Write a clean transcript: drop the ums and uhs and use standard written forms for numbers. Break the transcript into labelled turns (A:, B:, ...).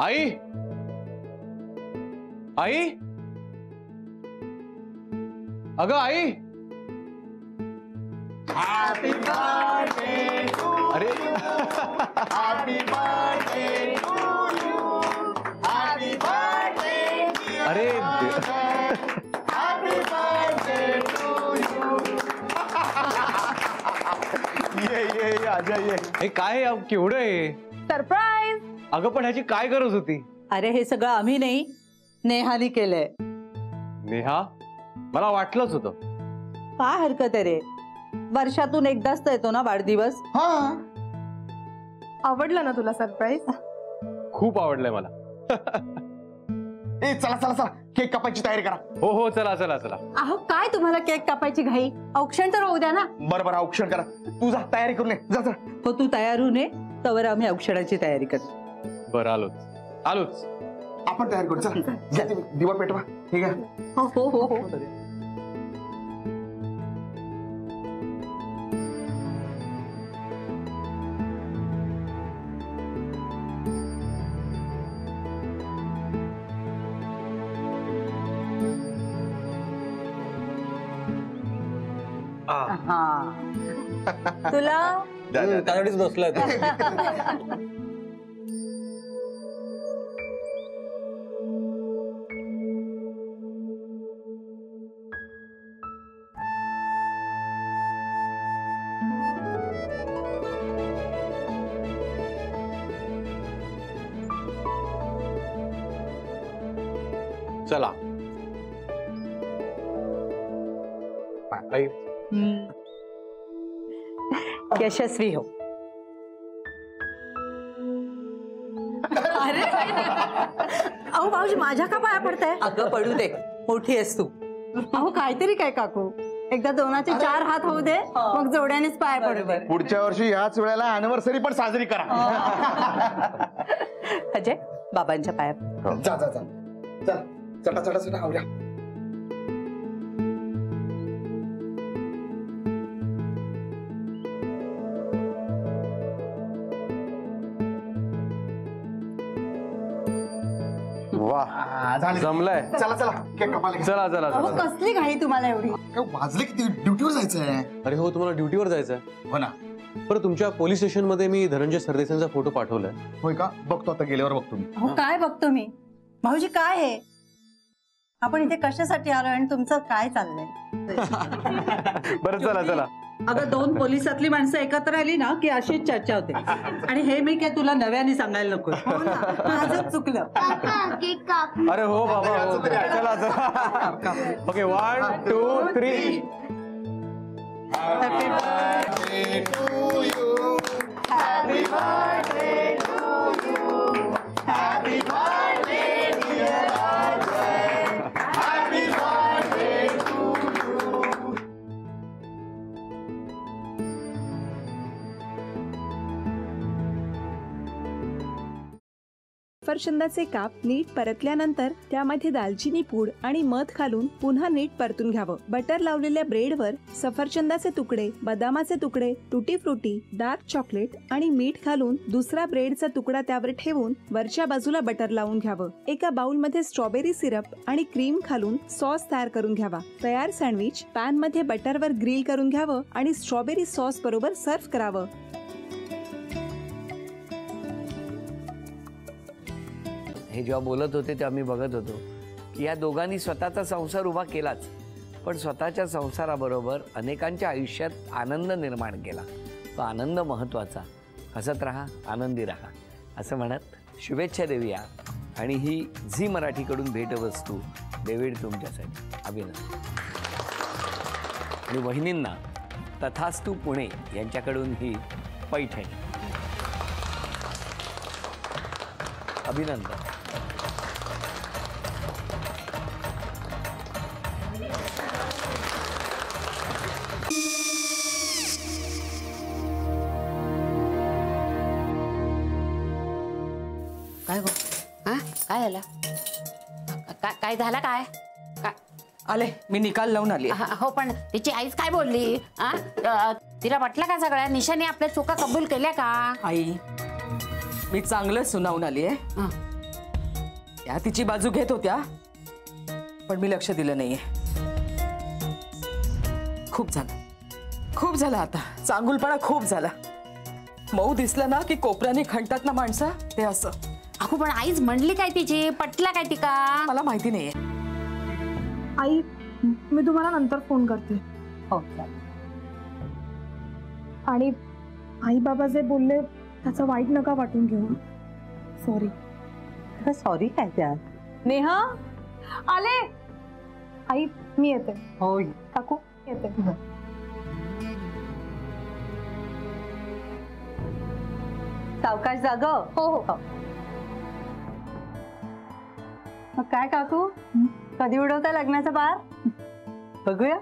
A: आई आई अगं आई
B: हॅपी बर्थडे टू
A: अरे
B: happy birthday to you happy birthday
A: अरे
B: हॅपी बर्थडे टू यू
A: ये अजय ये. हे काय आहे? केवढं आहे
C: सरप्राईज.
A: अगं पण ह्याची काय गरज होती?
C: अरे हे सगळं आम्ही नाही, नेहानी केलंय.
A: नेहा मला वाटलंच होतं.
C: काय हरकत आहे रे, वर्षातून एकदाच तर येतो ना वाढदिवस.
D: आवडलं ना तुला सरप्राईज?
A: खूप आवडलंय मला.
B: ए चला चला चला केक कापायची तयारी करा.
A: हो हो चला चला चला.
D: अहो काय तुम्हाला केक कापायची घाई? औक्षण तर होऊ द्या ना.
B: बरं औक्षण करा. तू जा तयारी करून ये जा जा.
C: हो तू तयार होऊन ये, तवर आम्ही औक्षणाची तयारी कर.
A: बरं आलोच आलोच.
B: आपण तयार करू. चला घ्या तुम्ही दिवा पेटवा. ठीक आहे.
C: हो हो हो हो. हा तुला
A: त्यासाठीच बसलाय. चला आई.
C: यशस्वी हो.
D: अरे अहो भाऊजी माझ्या का पाया पडताय?
C: अगं पडू दे, मोठी आहेस तू.
D: अहो काहीतरी काय काकू, एकदा दोनाचे 4 हात होऊ दे, मग जोड्यानेच पाया पडू दे.
B: पुढच्या वर्षी ह्याच वेळेला अॅनिव्हर्सरी पण साजरी करा.
C: अजय बाबांच्या पाया.
B: जा जा जा चल चटा चटा चटा आवड्या.
A: वा
B: झाली.
A: जमलंय.
B: चला चला केक कापायला.
A: चला चला
D: अहो
A: चला.
D: कसली घाई तुम्हाला एवढी?
B: काय वाजले किती? ड्युटीवर जायचंय.
A: अरे हो तुम्हाला ड्युटीवर जायचंय.
B: हो ना.
A: बरं तुमच्या पोलीस स्टेशन मध्ये मी धनंजय सरदेसांचा फोटो पाठवलाय.
B: होय का? बघतो आता गेल्यावर बघतो मी.
D: अहो काय बघतो मी? भाऊजी काय आहे? आपण इथे कशासाठी आलो आणि तुमचं काय चाललंय?
A: बरं चला चला.
C: अगं 2 पोलिसातली माणसं एकत्र आली ना की अशीच चर्चा होते. आणि हे मी काय तुला नव्याने सांगायला नको.
D: माझंच चुकलं.
A: अरे हो बाबा हो. चला चला. Okay 1 2 3.
B: Happy birthday to you happy birthday to you happy birthday dear Ajay happy birthday to you.
E: सफरचंदाचे काप नीट परतल्यानंतर त्यामध्ये दालचिनी पूड आणि मध घालून पुन्हा नीट परतून घ्यावं. बटर लावलेल्या ब्रेडवर सफरचंदाचे तुकडे, बदामाचे तुकडे, टुटी फ्रुटी, डार्क चॉकलेट आणि मीठ घालून दुसरा ब्रेडचा तुकडा त्यावर ठेवून वरच्या बाजूला बटर लावून घ्यावं. एका बाउलमध्ये स्ट्रॉबेरी सिरप आणि क्रीम घालून सॉस तयार करून घ्यावा. तयार सँडविच पॅन मध्ये बटरवर ग्रिल करून घ्यावं आणि स्ट्रॉबेरी सॉस बरोबर सर्व्ह करावं.
F: हे जेव्हा बोलत होते तेव्हा मी बघत होतो की या दोघांनी स्वतःचा संसार उभा केलाच, पण स्वतःच्या संसाराबरोबर अनेकांच्या आयुष्यात आनंद निर्माण केला. तो आनंद महत्त्वाचा. हसत राहा, आनंदी राहा असं म्हणत शुभेच्छा देऊया. आणि ही झी मराठीकडून भेटवस्तू डेव्हिड तुमच्यासाठी. अभिनंदन. आणि वहिनींना तथास्तू पुणे यांच्याकडून ही पैठणी. अभिनंदन.
G: काय गो? हा काय झालं? काय झालं? काय
C: आले मी निकाल लावून आली.
G: हो पण तिची आईच काय बोलली? तिला वाटलं का सगळ्या निशाने आपल्या चुका कबूल केल्या का?
C: आई मी चांगलं सुनावून आली आहे.
H: त्या तिची बाजू घेत होत्या, पण मी लक्ष दिलं नाहीये. खूप झालं आता. चांगुलपणा खूप झाला. मऊ दिसलं ना की कोपऱ्याने खणतात ना माणसं, ते असं.
G: अगो पण आईच म्हणली काय तिची, पटला काय तिका?
H: मला माहिती नाहीये.
I: आई, मी तुम्हाला नंतर फोन करते.
C: हो.
I: आणि आई बाबा जे बोलले त्याचं वाईट नका वाटून घेऊ. सॉरी.
C: सॉरी काय त्या?
I: नेहा आले. आई मी येते.
C: हो.
I: काकू येते.
C: सावकाश जाग.
I: हो हो.
D: मग काय काकू, कधी उडवता लग्नाचा बार?
C: बघूया.